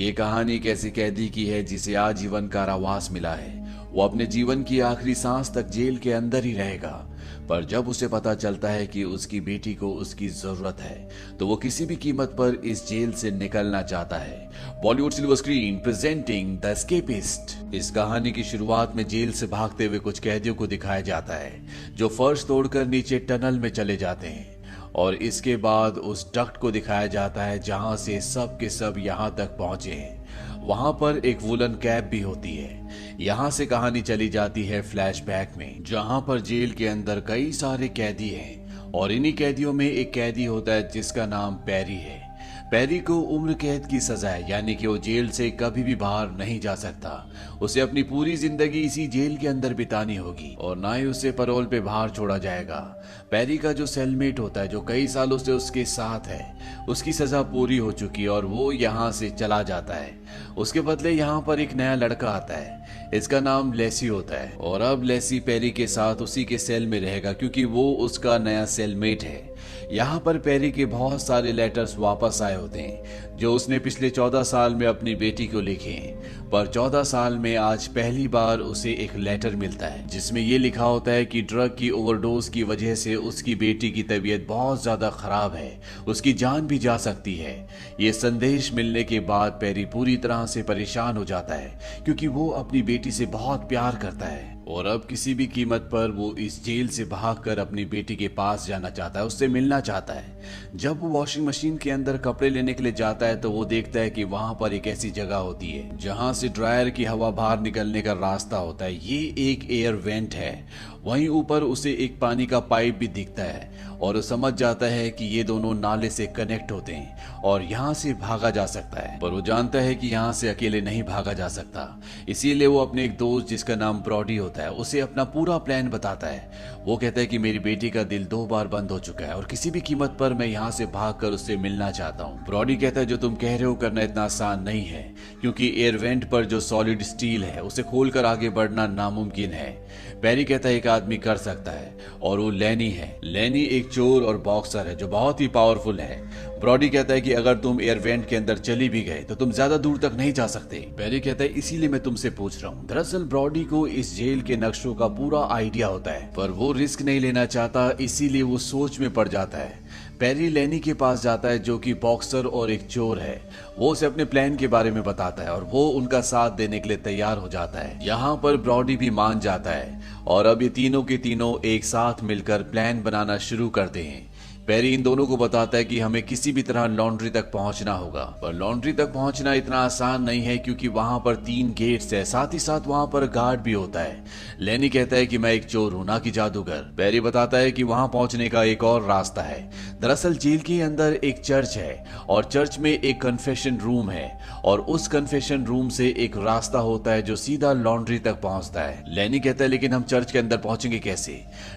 ये कहानी एक ऐसे कैदी की है जिसे आजीवन कारावास मिला है। वो अपने जीवन की आखिरी सांस तक जेल के अंदर ही रहेगा। पर जब उसे पता चलता है कि उसकी बेटी को उसकी जरूरत है तो वो किसी भी कीमत पर इस जेल से निकलना चाहता है। Bollywood silver screen presenting the escapist. इस कहानी की शुरुआत में जेल से भागते हुए कुछ कैदियों को दिखाया जाता है जो फर्श तोड़कर नीचे टनल में चले जाते हैं, और इसके बाद उस डक्ट को दिखाया जाता है जहां से सब के सब यहां तक पहुंचे हैं। वहां पर एक वुलन कैप भी होती है। यहां से कहानी चली जाती है फ्लैशबैक में, जहां पर जेल के अंदर कई सारे कैदी हैं और इन्हीं कैदियों में एक कैदी होता है जिसका नाम पैरी है। पैरी को उम्र कैद की सजा है, यानी कि वो जेल से कभी भी बाहर नहीं जा सकता। उसे अपनी पूरी जिंदगी इसी जेल के अंदर बितानी होगी और ना ही उसे पैरोल पे बाहर छोड़ा जाएगा। पैरी का जो सेलमेट होता है, जो कई सालों से उसके साथ है, उसकी सजा पूरी हो चुकी है और वो यहाँ से चला जाता है। उसके बदले यहाँ पर एक नया लड़का आता है। इसका नाम लेसी होता है और अब लेसी पैरी के साथ उसी के सेल में रहेगा क्योंकि वो उसका नया सेलमेट है। यहाँ पर पैरी के बहुत सारे लेटर्स वापस आए होते हैं जो उसने पिछले 14 साल में अपनी बेटी को लिखे हैं। पर 14 साल में आज पहली बार उसे एक लेटर मिलता है जिसमें ये लिखा होता है कि ड्रग की ओवरडोज की वजह से उसकी बेटी की तबीयत बहुत ज्यादा खराब है, उसकी जान भी जा सकती है। ये संदेश मिलने के बाद पैरी पूरी तरह से परेशान हो जाता है क्योंकि वो अपनी बेटी से बहुत प्यार करता है और अब किसी भी कीमत पर वो इस जेल से भागकर अपनी बेटी के पास जाना चाहता है, उससे मिलना चाहता है। जब वो वॉशिंग मशीन के अंदर कपड़े लेने के लिए जाता है तो वो देखता है कि वहां पर एक ऐसी जगह होती है जहां से ड्रायर की हवा बाहर निकलने का रास्ता होता है। ये एक एयर वेंट है। वहीं ऊपर उसे एक पानी का पाइप भी दिखता है और वो समझ जाता है कि ये दोनों नाले से कनेक्ट होते हैं और यहाँ से भागा जा सकता है। पर वो जानता है कि यहाँ से अकेले नहीं भागा जा सकता, इसीलिए वो अपने एक दोस्त जिसका नाम ब्रॉडी होता है उसे अपना पूरा प्लान बताता है। वो कहता है कि मेरी बेटी का दिल 2 बार बंद हो चुका है और किसी भी कीमत पर मैं यहाँ से भागकर उससे मिलना चाहता हूँ। ब्रॉडी कहता है जो तुम कह रहे हो करना इतना आसान नहीं है क्योंकि एयर वेंट पर जो सॉलिड स्टील है उसे खोलकर आगे बढ़ना नामुमकिन है। पैरी कहता है एक आदमी कर सकता है और वो लैनी है। लैनी एक चोर और बॉक्सर है जो बहुत ही पावरफुल है। ब्रॉडी कहता है कि अगर तुम एयर वेंट के अंदर चली भी गए तो तुम ज्यादा दूर तक नहीं जा सकते। पैरी कहता है इसीलिए मैं तुमसे पूछ रहा हूँ। दरअसल ब्रॉडी को इस जेल के नक्शों का पूरा आइडिया होता है पर वो रिस्क नहीं लेना चाहता, इसीलिए वो सोच में पड़ जाता है। पैरी लैनी के पास जाता है जो कि बॉक्सर और एक चोर है। वो उसे अपने प्लान के बारे में बताता है और वो उनका साथ देने के लिए तैयार हो जाता है। यहाँ पर ब्रॉडी भी मान जाता है और अब ये तीनों के तीनों एक साथ मिलकर प्लान बनाना शुरू करते हैं। पैरी इन दोनों को बताता है कि हमें किसी भी तरह लॉन्ड्री तक पहुंचना होगा, पर लॉन्ड्री तक पहुंचना इतना आसान नहीं है क्योंकि वहां पर 3 गेट्स है, साथ ही साथ वहां पर गार्ड भी होता है। लैनी कहता है कि मैं एक चोर हूं ना कि जादूगर। पैरी बताता है कि वहां पहुंचने का एक और रास्ता है। दरअसल जेल के अंदर एक चर्च है और चर्च में एक कन्फेशन रूम है और उस कन्फेशन रूम से एक रास्ता होता है जो सीधा लॉन्ड्री तक पहुंचता है। लैनी कहता है लेकिन हम चर्च के अंदर पहुंचेंगे कैसे?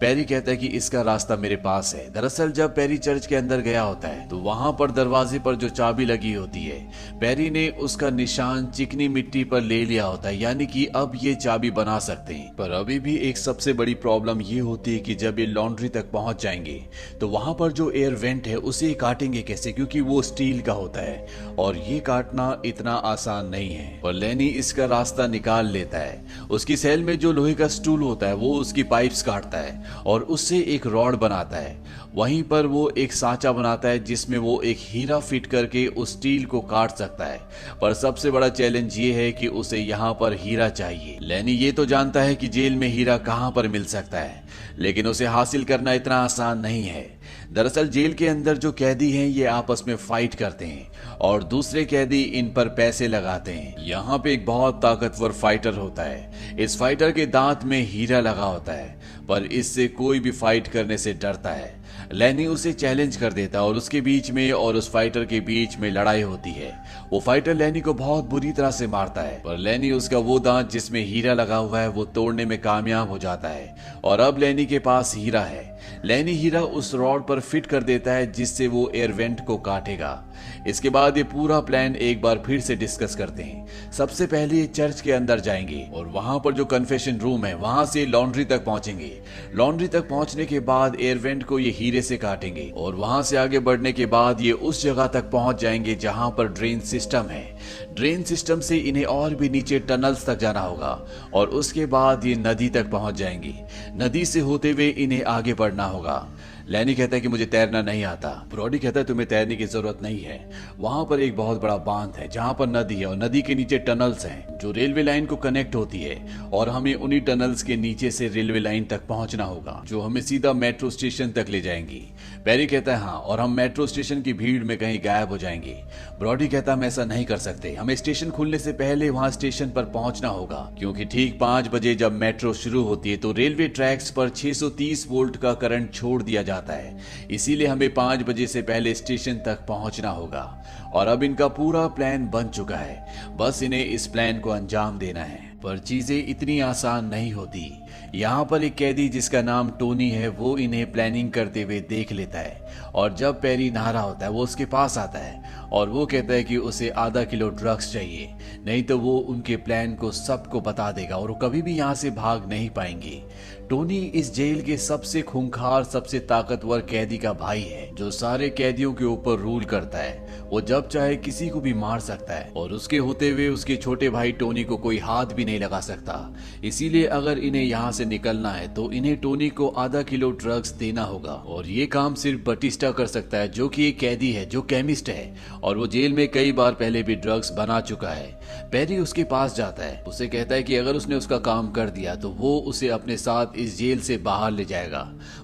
पैरी कहता है कि इसका रास्ता मेरे पास है। दरअसल जब पैरी चर्च के अंदर गया होता है तो वहां पर दरवाजे पर जो चाबी लगी होती है, पैरी ने उसका निशान चिकनी मिट्टी पर ले लिया होता है, यानी कि अब ये चाबी बना सकते हैं। पर अभी भी एक सबसे बड़ी प्रॉब्लम ये होती है कि जब ये लॉन्ड्री तक पहुंच जाएंगे तो वहां पर जो एयर वेंट है उसे काटेंगे कैसे, क्योंकि वो स्टील का होता है और ये काटना इतना आसान नहीं है। पर लैनी इसका रास्ता निकाल लेता है। उसकी सेल में जो लोहे का स्टूल होता है वो उसकी पाइप्स काटता है और उससे एक रॉड बनाता है। वहीं पर वो एक सांचा बनाता है जिसमें वो एक हीरा फिट करके उस स्टील को काट सकता है। पर सबसे बड़ा चैलेंज ये है कि उसे यहाँ पर हीरा चाहिए। लैनी ये तो जानता है कि जेल में हीरा कहाँ पर मिल सकता है, लेकिन उसे हासिल करना इतना आसान नहीं है। दरअसल जेल के अंदर जो कैदी हैं ये आपस में फाइट करते हैं और दूसरे कैदी इन पर पैसे लगाते हैं। यहाँ पे एक बहुत ताकतवर फाइटर होता है। इस फाइटर के दांत में हीरा लगा होता है पर इससे कोई भी फाइट करने से डरता है। लैनी उसे चैलेंज कर देता है और उसके बीच में और उस फाइटर के बीच में लड़ाई होती है। वो फाइटर लैनी को बहुत बुरी तरह से मारता है पर लैनी उसका वो दांत जिसमें हीरा लगा हुआ है वो तोड़ने में कामयाब हो जाता है और अब लैनी के पास हीरा है। लेनी हीरा उस रॉड पर फिट कर देता है जिससे वो एयर वेंट को काटेगा। इसके बाद ये पूरा प्लान एक बार फिर से डिस्कस करते हैं। सबसे पहले ये चर्च के अंदर जाएंगे और वहां पर जो कन्फेशन रूम है वहां से लॉन्ड्री तक पहुंचेंगे। लॉन्ड्री तक पहुंचने के बाद एयर वेंट को ये हीरे से काटेंगे और वहां से आगे बढ़ने के बाद ये उस जगह तक पहुंच जाएंगे जहां पर ड्रेन सिस्टम है। ड्रेन सिस्टम से इन्हें और भी नीचे टनल्स तक जाना होगा और उसके बाद ये नदी तक पहुंच जाएंगी। नदी से होते हुए इन्हें आगे बढ़ना होगा। लैनी कहता है कि मुझे तैरना नहीं आता। ब्रॉडी कहता है तुम्हें तैरने की जरूरत नहीं है, वहां पर एक बहुत बड़ा बांध है जहां पर नदी है और नदी के नीचे टनल्स हैं जो रेलवे लाइन को कनेक्ट होती है और हमें उन्हीं टनल्स के नीचे से रेलवे लाइन तक पहुंचना होगा जो हमें सीधा मेट्रो स्टेशन तक ले जाएंगी। पेरी कहता है हाँ, और हम मेट्रो स्टेशन की भीड़ में कहीं गायब हो जाएंगे। ब्रॉडी कहता है हम ऐसा नहीं कर सकते, हमें स्टेशन खुलने से पहले वहां स्टेशन पर पहुंचना होगा क्योंकि ठीक 5 बजे जब मेट्रो शुरू होती है तो रेलवे ट्रैक्स पर 630 वोल्ट का करंट छोड़ दिया जाता है। इसीलिए हमें 5 बजे से पहले स्टेशन तक पहुंचना होगा। और अब इनका पूरा प्लान बन चुका है, बस इन्हें इस प्लान को अंजाम देना है। पर चीजें इतनी आसान नहीं होती। यहाँ पर एक कैदी जिसका नाम टोनी है वो इन्हें प्लानिंग करते हुए देख लेता है और जब पेरी नहा रहा होता है वो उसके पास आता है और वो कहता है कि उसे आधा किलो ड्रग्स चाहिए, नहीं तो वो उनके प्लान को सबको बता देगा और वो कभी भी यहाँ से भाग नहीं पाएंगे। टोनी इस जेल के सबसे खूंखार, सबसे ताकतवर कैदी का भाई है जो सारे कैदियों के ऊपर रूल करता है। वो जब चाहे किसी को भी मार सकता है और उसके होते हुए उसके छोटे भाई टोनी को कोई हाथ भी नहीं लगा सकता। इसीलिए अगर इन्हें यहाँ से निकलना है तो इन्हें टोनी को आधा किलो ड्रग्स देना होगा और ये काम सिर्फ बटिस्टा कर सकता है जो कि एक कैदी है, जो केमिस्ट है और वो जेल में कई बार पहले भी ड्रग्स बना चुका है। पेरी उसके पास जाता है, उसे कहता है कि अगर उसने उसका काम कर दिया तो वो उसे अपने साथ इस जेल से बाहर ले जाएगा।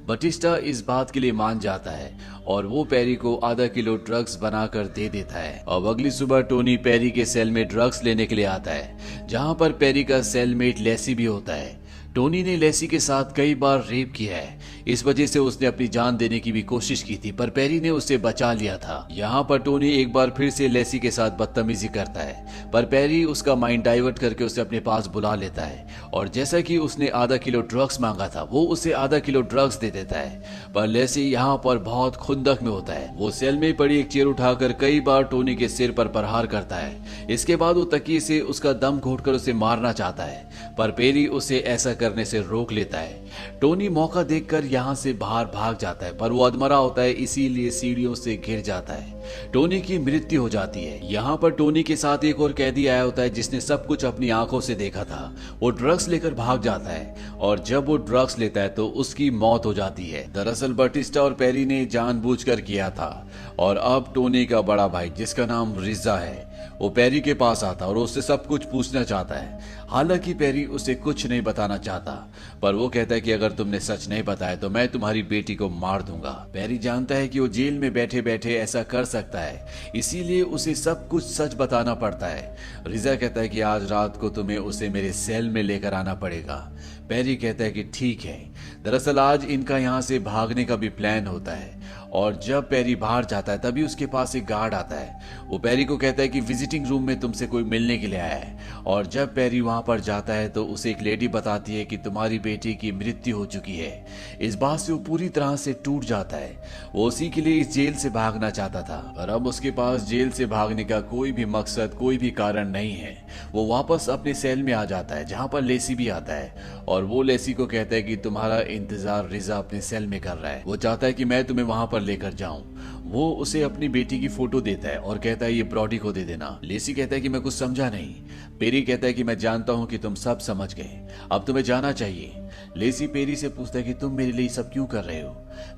बटिस्टा इस बात के लिए मान जाता है और वो पेरी को आधा किलो ड्रग्स बनाकर दे देता है। अब अगली सुबह टोनी पेरी के सेल में ड्रग्स लेने के लिए आता है जहां पर पेरी का सेलमेट लेसी भी होता है। टोनी ने लेसी के साथ कई बार रेप किया है, इस वजह से उसने अपनी जान देने की भी कोशिश की थी पर पेरी ने उसे बचा लिया था। यहाँ पर टोनी एक बार फिर से लेसी के साथ बदतमीजी करता है पर पेरी उसका माइंड डाइवर्ट करके उसे अपने पास बुला लेता है और जैसा कि उसने आधा किलो ड्रग्स मांगा था वो उसे आधा किलो ड्रग्स दे देता है। पर लेसी यहाँ पर बहुत खुंदक में होता है। वो सेल में पड़ी एक चेयर उठाकर कई बार टोनी के सिर पर प्रहार करता है। इसके बाद वो तकिए से उसका दम घोटकर उसे मारना चाहता है पर पेरी उसे ऐसा करने से रोक लेता है। टोनी मौका देखकर यहाँ से बाहर भाग जाता है पर वो अधमरा होता है, इसीलिए सीढ़ियों से गिर जाता है। टोनी की मृत्यु हो जाती है। यहाँ पर टोनी के साथ एक और कैदी आया होता है जिसने सब कुछ अपनी आंखों से देखा था। वो ड्रग्स लेकर भाग जाता है और जब वो ड्रग्स लेता है तो उसकी मौत हो जाती है। दरअसल बटिस्टा और पेरी ने जानबूझकर किया था और अब टोनी का बड़ा भाई जिसका नाम रिजा है वो पेरी के पास आता और उससे सब कुछ पूछना चाहता है। हालांकि पेरी उसे कुछ नहीं बताना चाहता पर वो कहता है कि अगर तुमने सच नहीं बताया तो मैं तुम्हारी बेटी को मार दूंगा। पेरी जानता है कि वो जेल में बैठे बैठे ऐसा कर सकता है, इसीलिए उसे सब कुछ सच बताना पड़ता है। रिजा कहता है कि आज रात को तुम्हें उसे मेरे सेल में लेकर आना पड़ेगा। पेरी कहता है कि ठीक है। दरअसल आज इनका यहाँ से भागने का भी प्लान होता है और जब पेरी बाहर जाता है तभी उसके पास एक गार्ड आता है। वो पेरी को कहता है कि विजिटिंग रूम में तुमसे कोई मिलने के लिए आया है और जब पेरी वहां पर जाता है तो उसे एक लेडी बताती है कि तुम्हारी बेटी की मृत्यु हो चुकी है। इस बात से वो पूरी तरह से टूट जाता है। वो उसी के लिए इस जेल से भागना चाहता था पर अब उसके पास जेल से भागने का कोई भी मकसद, कोई भी कारण नहीं है। वो वापस अपने सेल में आ जाता है जहां पर लेसी भी आता है और वो लेसी को कहता है कि तुम्हारा इंतजार रिजा अपने सेल में कर रहा है। वो चाहता है कि मैं तुम्हें वहां पर लेकर जाऊं। वो उसे अपनी बेटी की फोटो देता है और कहता है ये ब्रॉडी को दे देना। लेसी कहता है कि मैं कुछ समझा नहीं। पेरी कहता है कि मैं जानता हूं कि तुम सब समझ गए, अब तुम्हें जाना चाहिए। लेसी पेरी से पूछता है कि तुम मेरे लिए सब क्यों कर रहे हो।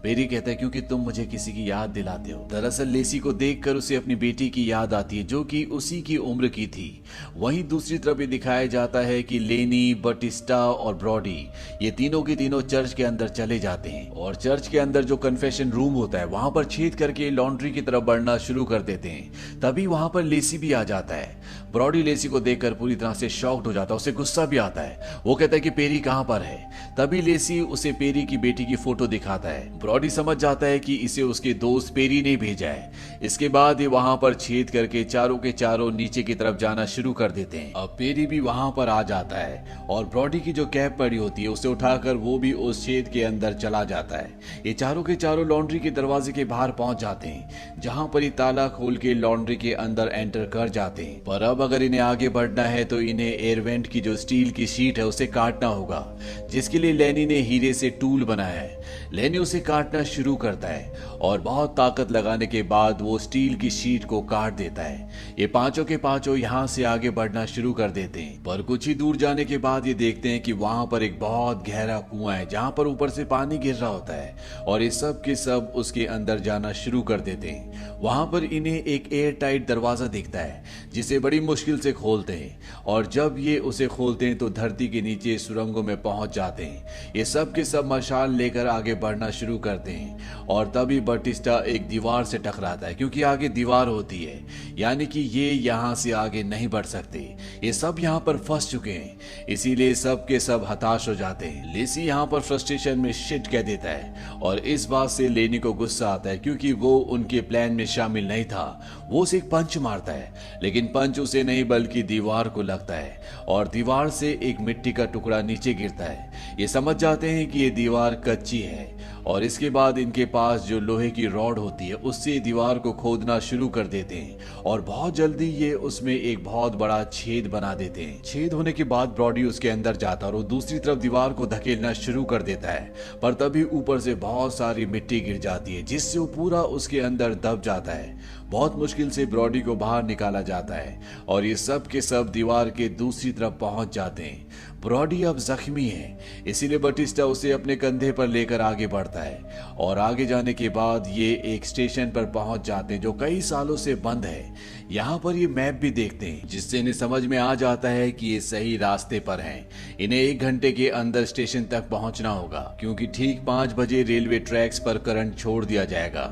पेरी कहता है क्योंकि तुम मुझे किसी की याद दिलाते हो। दरअसल लेसी को देखकर उसे अपनी बेटी की याद आती है जो कि उसी की उम्र की थी। वहीं दूसरी तरफ ये दिखाया जाता है कि लेनी, बटिस्टा और ब्रॉडी ये तीनों के तीनों चर्च के अंदर चले जाते हैं और चर्च के अंदर जो कन्फेशन रूम होता है वहां पर छेद छेद करके लॉन्ड्री की तरफ बढ़ना शुरू कर देते हैं। तभी वहां पर लेसी भी आ जाता है। ब्रॉडी लेसी को देखकर पूरी तरह से शॉक्ड हो जाता है, उसे गुस्सा भी आता है। वो कहता है कि पेरी कहां पर है। तभी लेसी उसे पेरी की बेटी की फोटो दिखाता है। ब्रॉडी समझ जाता है कि इसे उसके दोस्त पेरी ने भेजा है। इसके बाद ये वहां पर छेद करके चारों के चारों नीचे की तरफ जाना शुरू कर देते हैं। अब पेरी भी वहां पर आ जाता है और ब्रॉडी की जो कैप पड़ी होती है उसे उठाकर वो भी उस छेद के अंदर चला जाता है। ये चारों के चारों लॉन्ड्री के दरवाजे के बाहर पहुंच जाते हैं, जहां पर ये ताला खोल के लॉन्ड्री के अंदर एंटर कर जाते हैं। पर अब अगर इन्हें आगे बढ़ना है तो इन्हें एयरवेंट की जो स्टील की शीट है उसे काटना होगा, जिसके लिए लेनी ने हीरे से टूल बनाया है। लेनी उसे काटना शुरू करता है और बहुत ताकत लगाने के बाद वो स्टील की शीट को काट देता है। ये पांचों के पांचों यहाँ से आगे बढ़ना शुरू कर देते हैं। पर कुछ ही दूर जाने के बाद ये देखते हैं कि वहां पर एक बहुत गहरा कुआं है, जहां पर ऊपर से पानी गिर रहा होता है और ये सब के सब उसके अंदर जाना शुरू कर देते हैं। वहां पर इन्हें एक एयर टाइट दरवाजा दिखता है, जिसे बड़ी मुश्किल से खोलते हैं और जब ये उसे खोलते हैं तो धरती के नीचे सुरंगों में पहुंच जाते हैं। ये सब के सब मशाल लेकर आगे बढ़ना शुरू करते हैं और तभी बटिस्टा एक दीवार से टकराता है, क्योंकि आगे दीवार होती है, यानी कि ये यहाँ से आगे नहीं बढ़ सकते। ये सब यहाँ पर फंस चुके हैं, इसीलिए सब के सब हताश हो जाते हैं। लेसी यहाँ पर फ्रस्ट्रेशन में शिट कह देता है और इस बात से लेनी को गुस्सा आता है, क्योंकि वो उनके प्लान में शामिल नहीं था। वो उसे एक पंच मारता है, लेकिन पंच उसे नहीं बल्कि दीवार को लगता है और दीवार से एक मिट्टी का टुकड़ा नीचे गिरता है। ये समझ जाते हैं कि ये दीवार कच्ची है और इसके बाद इनके पास जो लोहे की रॉड होती है उससे दीवार को खोदना शुरू कर देते हैं और बहुत जल्दी ये उसमें एक बहुत बड़ा छेद बना देते हैं। छेद होने के बाद ब्रॉडी उसके अंदर जाता है और वो दूसरी तरफ दीवार को धकेलना शुरू कर देता है, पर तभी ऊपर से बहुत सारी मिट्टी गिर जाती है, जिससे वो पूरा उसके अंदर दब जाता है। बहुत मुश्किल से ब्रॉडी को बाहर निकाला जाता है और ये सब के सब दीवार के दूसरी तरफ पहुंच जाते हैं। ब्रॉडी अब जख्मी है, इसीलिए बटिस्टा उसे अपने कंधे पर लेकर आगे बढ़ता है और आगे जाने के बाद ये एक स्टेशन पर पहुंच जाते हैं जो कई सालों से बंद है। यहाँ पर ये मैप भी देखते हैं, जिससे इन्हें समझ में आ जाता है कि ये सही रास्ते पर हैं। इन्हें 1 घंटे के अंदर स्टेशन तक पहुंचना होगा, क्योंकि ठीक 5 बजे रेलवे ट्रैक्स पर करंट छोड़ दिया जाएगा।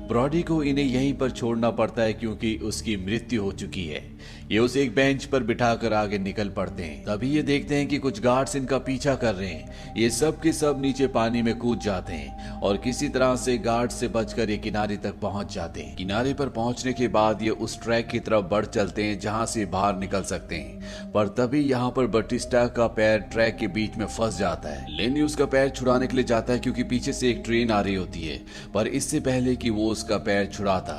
ब्रॉडी को इन्हें यहीं पर छोड़ना पड़ता है, क्योंकि उसकी मृत्यु हो चुकी है। ये उसे एक बेंच पर बिठाकर आगे निकल पड़ते हैं। तभी ये देखते हैं कि कुछ गार्ड्स इनका पीछा कर रहे हैं। ये सब के सब नीचे पानी में कूद जाते हैं और किसी तरह से गार्ड से बचकर ये किनारे तक पहुंच जाते हैं। किनारे पर पहुंचने के बाद ये उस ट्रैक की तरफ बढ़ चलते हैं जहां से बाहर निकल सकते हैं, पर तभी यहाँ पर बटिस्टा का पैर ट्रैक के बीच में फंस जाता है। लेनी उसका पैर छुड़ाने के लिए जाता है, क्योंकि पीछे से एक ट्रेन आ रही होती है, पर इससे पहले कि वो उसका पैर छुड़ाता,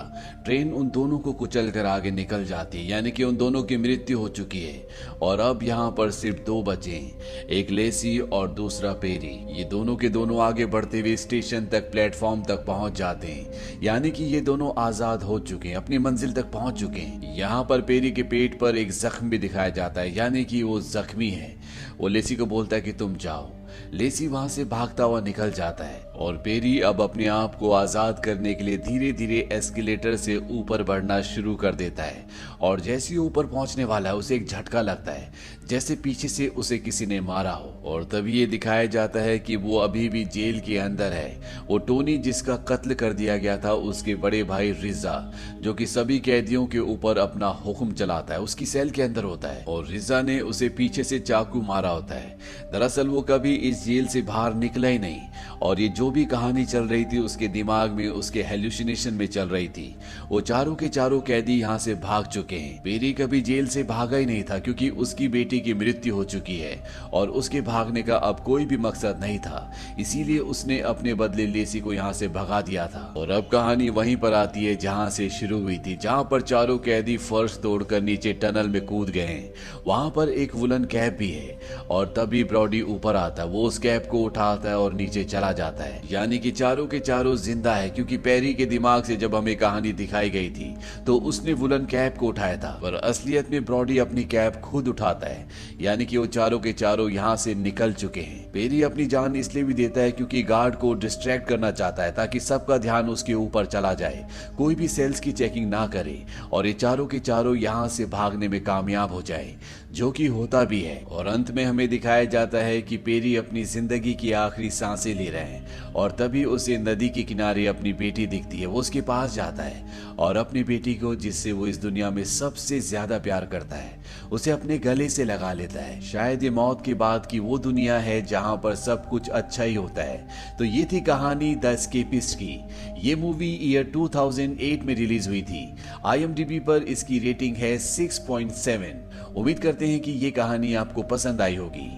ट्रेन उन दोनों को कुचल कर आगे निकल जाती है, यानी कि उन दोनों की मृत्यु हो चुकी है और अब यहाँ पर सिर्फ 2 बचे हैं, एक लेसी और दूसरा पेरी। ये दोनों के दोनों आगे बढ़ते हुए स्टेशन तक, प्लेटफॉर्म तक पहुंच जाते हैं, यानी कि ये दोनों आजाद हो चुके हैं, अपनी मंजिल तक पहुंच चुके हैं। यहाँ पर पेरी के पेट पर एक जख्म भी दिखाया जाता है, यानी कि वो जख्मी है। वो लेसी को बोलता है कि तुम जाओ। लेसी वहां से भागता हुआ निकल जाता है और पेरी अब अपने आप को आजाद करने के लिए धीरे धीरे एस्केलेटर से ऊपर बढ़ना शुरू कर देता है और जैसे ही ऊपर पहुंचने वाला है उसे एक झटका लगता है, जैसे पीछे से उसे किसी ने मारा हो। और तभी ये दिखाया जाता है कि वो अभी भी जेल के अंदर है। वो टोनी, जिसका कत्ल कर दिया गया था, उसके बड़े भाई रिजा, जो कि सभी कैदियों के ऊपर अपना हुक्म चलाता है, उसकी सेल के अंदर होता है और रिजा ने उसे पीछे से चाकू मारा होता है। दरअसल वो कभी इस जेल से बाहर निकला ही नहीं और ये जो भी कहानी चल रही थी उसके दिमाग में, उसके हेल्यूसिनेशन में चल रही थी। वो चारों के चारों कैदी यहाँ से भाग चुके हैं। पेरी कभी जेल से भागा ही नहीं था, क्योंकि उसकी बेटी की मृत्यु हो चुकी है और उसके भागने का अब कोई भी मकसद नहीं था, इसीलिए उसने अपने बदले लेसी को यहाँ से भगा दिया था। और अब कहानी वहीं पर आती है जहाँ से शुरू हुई थी, जहाँ पर चारों कैदी फर्श तोड़कर नीचे टनल में कूद गए हैं। वहां पर एक वुलन कैप भी है और तभी ब्रॉडी ऊपर आता है। वो उस कैप को उठाता है और नीचे चला जाता है, यानी कि चारों के चारों जिंदा है, क्योंकि पेरी के दिमाग से जब हमें कहानी दिखाई गई थी तो उसने वुलन कैप को उठाया था, पर असलियत में ब्रॉडी अपनी कैप खुद उठाता है, यानी कि वो चारों के चारों यहाँ से निकल चुके हैं। पेरी अपनी जान इसलिए भी देता है क्योंकि गार्ड को डिस्ट्रैक्ट करना चाहता है, ताकि सबका ध्यान उसके ऊपर चला जाए, कोई भी सेल्स की चेकिंग ना करे और ये चारों के चारों यहाँ से भागने में कामयाब हो जाए, जो कि होता भी है। और अंत में हमें दिखाया जाता है कि पेरी अपनी जिंदगी की आखिरी सांसें ले रहे हैं और तभी उसे नदी के किनारे अपनी बेटी दिखती है। वो उसके पास जाता है और अपनी बेटी को, जिससे वो इस दुनिया में सबसे ज्यादा प्यार करता है, उसे अपने गले से लगा लेता है। शायद ये मौत के बाद की वो दुनिया है जहां पर सब कुछ अच्छा ही होता है। तो ये थी कहानी द एस्केपिस्ट की। ये मूवी ईयर 2008 में रिलीज हुई थी। IMDb पर इसकी रेटिंग है 6.7। उम्मीद करते हैं कि ये कहानी आपको पसंद आई होगी।